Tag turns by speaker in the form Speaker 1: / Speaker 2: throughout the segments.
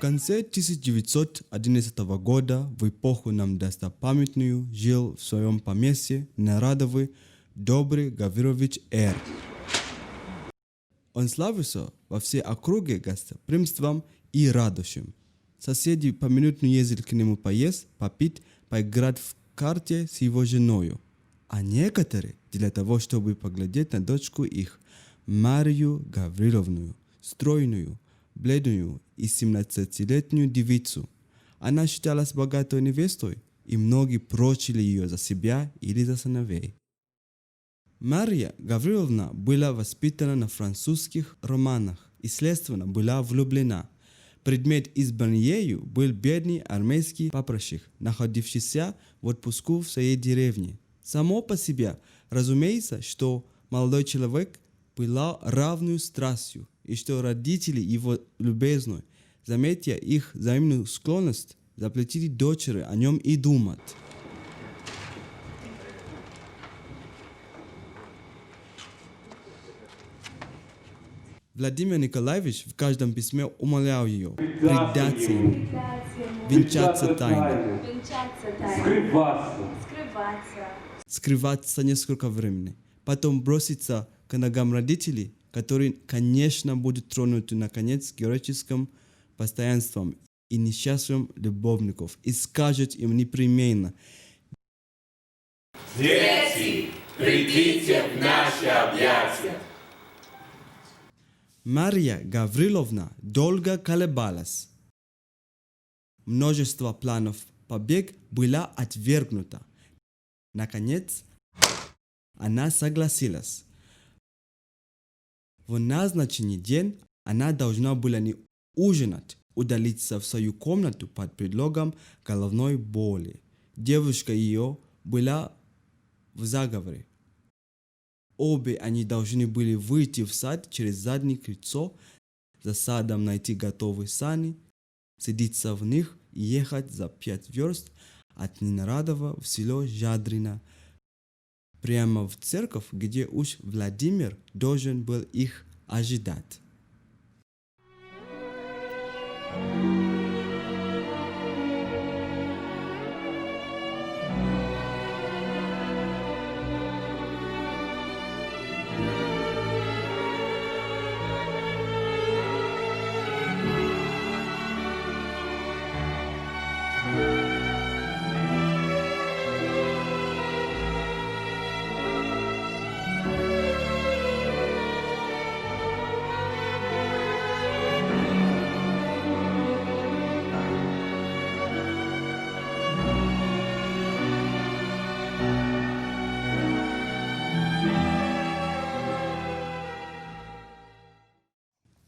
Speaker 1: конце 1911 года, в эпоху нам достопамятную, жил в своем поместье нерадовый Добрый Гаврилович Р. Он славился во всей округе гостеприимством и радушием. Соседи поминутно ездили к нему поесть, попить, поиграть в карте с его женою. А некоторые для того, чтобы поглядеть на дочку их, Марию Гавриловну, стройную, бледную и 17-летнюю девицу. Она считалась богатой невестой, и многие прочили ее за себя или за сыновей. Мария Гавриловна была воспитана на французских романах и, следственно, была влюблена. Предмет избран ею был бедный армейский прапорщик, находившийся в отпуску в своей деревне. Само по себе, разумеется, что молодой человек пылал равную страстью, и что родители его любезно, заметя их взаимную склонность, запретили дочери о нем и думать. Владимир Николаевич в каждом письме умолял ее предаться ему, венчаться тайно, скрываться несколько времени, потом броситься к ногам родителей, которые, конечно, будут тронуты, наконец, героическим постоянством и несчастьем любовников, и скажет им непременно:
Speaker 2: «Дети, придите в наши объятия!»
Speaker 1: Мария Гавриловна долго колебалась. Множество планов побег было отвергнуто. Наконец, она согласилась. В назначенный день она должна была не ужинать, удалиться в свою комнату под предлогом головной боли. Девушка ее была в заговоре. Обе они должны были выйти в сад через заднее крыльцо, за садом найти готовые сани, садиться в них и ехать за 5 верст от Ненарадова в село Жадрино, прямо в церковь, где уж Владимир должен был их ожидать.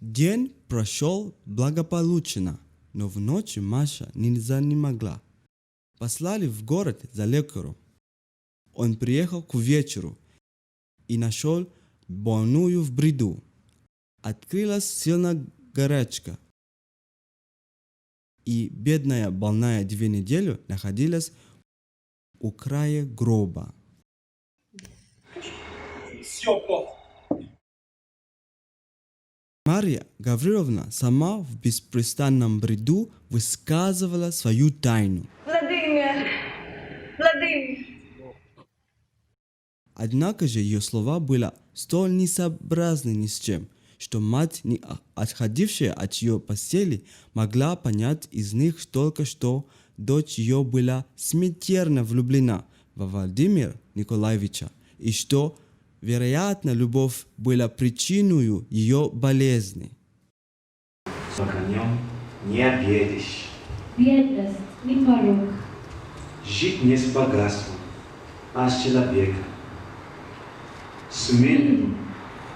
Speaker 1: День прошел благополучно, но в ночь Маша нельзя не могла. Послали в город за лекарем. Он приехал к вечеру и нашел больную в бреду. Открылась сильная горячка, и бедная больная 2 недели находилась у края гроба.
Speaker 3: Все плохо.
Speaker 1: Мария Гавриловна сама в беспрестанном бреду высказывала свою тайну.
Speaker 4: Владимир! Владимир!
Speaker 1: Однако же ее слова были столь несообразны ни с чем, что мать, не отходившая от ее постели, могла понять из них только, что дочь ее была смертельно влюблена во Владимира Николаевича, и что, вероятно, любовь была причиной ее болезни.
Speaker 5: С огнем не объедешь.
Speaker 6: Бедность не порог.
Speaker 5: Жить не с богатством, а с человеком. Смелым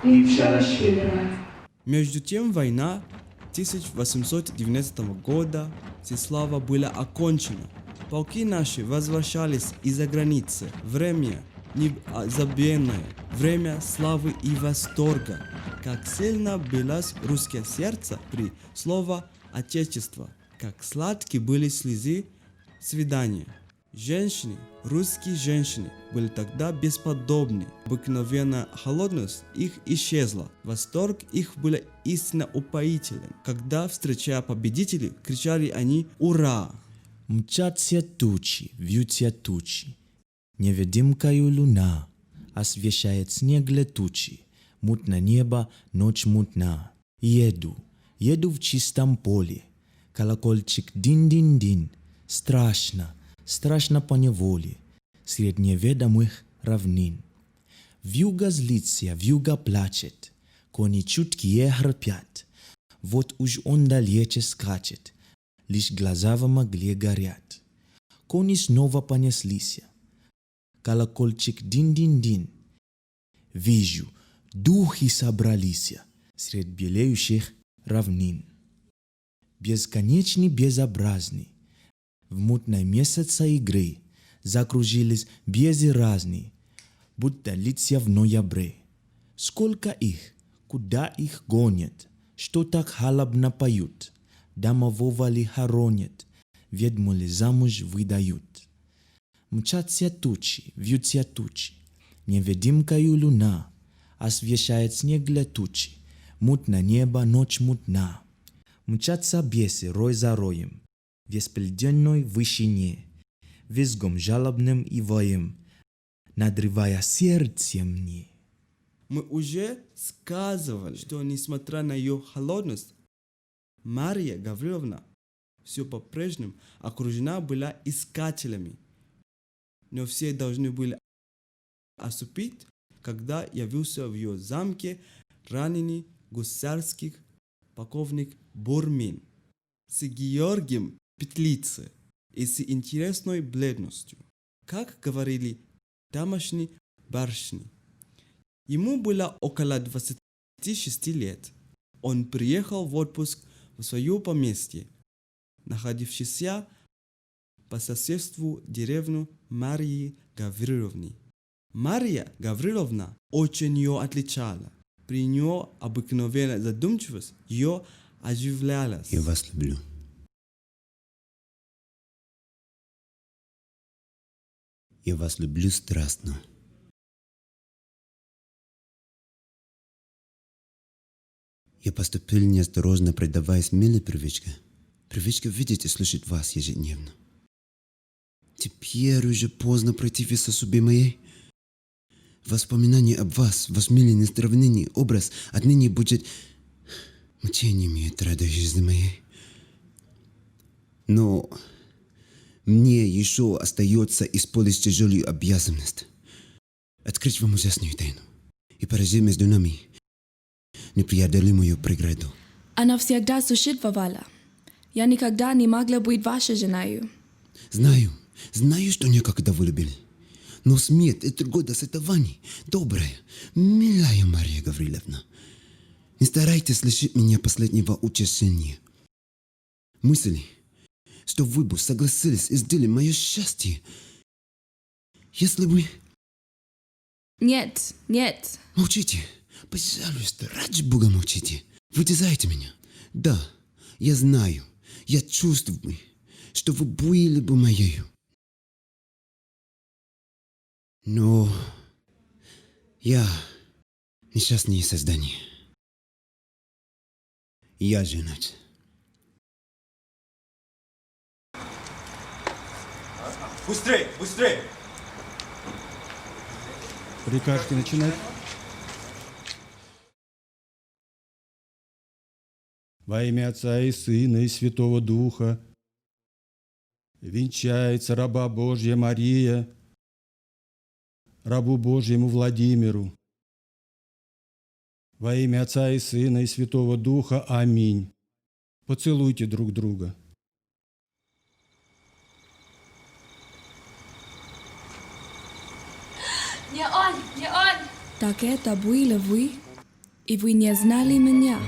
Speaker 5: и щедро.
Speaker 1: Между тем война 1819 года Всеслава была окончена. Полки наши возвращались из-за границы. Время незабвенное, время славы и восторга. Как сильно билось русское сердце при слове «отечество», как сладки были слезы свидания. Женщины, русские женщины, были тогда бесподобны. Обыкновенная холодность их исчезла. Восторг их был истинно упоителен. Когда, встречая победителей, кричали они «Ура!».
Speaker 3: Мчатся тучи, вьются тучи. Невидимкою луна освещает снег летучий. Мутно небо, ночь мутна. Еду в чистом поле. Колокольчик дин-дин-дин. Страшно, страшно поневоле. Средь неведомых равнин. Вьюга злится, вьюга плачет. Кони чуткие храпят. Вот уж он далече скачет. Лишь глаза в мгле горят. Кони снова понеслись. Колокольчик дин-дин-дин. Вижу, духи собрались средь белеющих равнин. Бесконечный, безобразный, в мутной месяца игры закружились безы разные, будто лица в ноябре. Сколько их, куда их гонят, что так халабно поют, домового ли хоронят, ведьму ли замуж выдают. Мчатся тучи, вьются тучи, невидимкою луна освещает снег летучий, мутно небо, ночь мутна. Мчатся бесы рой за роем, в беспредельной вышине, визгом жалобным и воем, надрывая сердце мне.
Speaker 1: Мы уже сказывали, что, несмотря на ее холодность, Мария Гавриловна все по-прежнему окружена была искателями. Но все должны были осупить, когда явился в ее замке раненый гусарский полковник Бурмин с Георгием Петлицы и с интересной бледностью, как говорили тамошние барышни. Ему было около 26 лет. Он приехал в отпуск в свое поместье, находившееся по соседству деревню Марии Гавриловны. Мария Гавриловна очень ее отличала. При нее обыкновенная задумчивость ее оживлялась.
Speaker 7: Я вас люблю. Я вас люблю страстно. Я поступил неосторожно, предаваясь милой привычке. Привычка видеть и слышать вас ежедневно. Теперь уже поздно противиться судьбе моей. Воспоминание об вас, ваш милый несравненный образ отныне будет мучением и отрадой жизни моей. Но мне еще остается исполнить тяжелую обязанность. Открыть вам ужасную тайну и поразить между нами непреодолимую преграду.
Speaker 8: Она всегда существовала. Я никогда не могла быть вашей женой.
Speaker 7: Знаю, что некогда вы любили. Но смерть — это года сетований, добрая, милая Мария Гавриловна. Не старайтесь лишить меня последнего утешения. Мысли, что вы бы согласились и сделали мое счастье, если бы...
Speaker 8: Нет.
Speaker 7: Молчите, пожалуйста, ради Бога молчите. Вы терзаете меня. Да, я знаю, я чувствую, что вы были бы моею. Но я несчастное создание. Я женат.
Speaker 9: Быстрей!
Speaker 10: Прикажете начинать? Во имя Отца и Сына и Святого Духа венчается раба Божья Мария рабу Божьему Владимиру. Во имя Отца и Сына и Святого Духа. Аминь. Поцелуйте друг друга.
Speaker 8: Не он! Так это были вы, и вы не знали меня.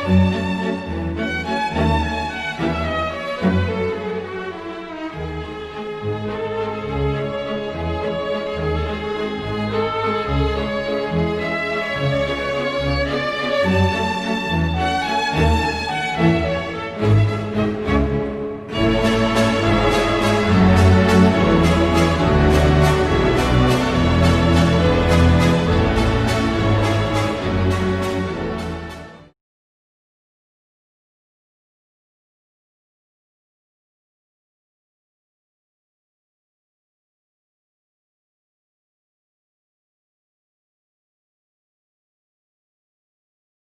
Speaker 8: Thank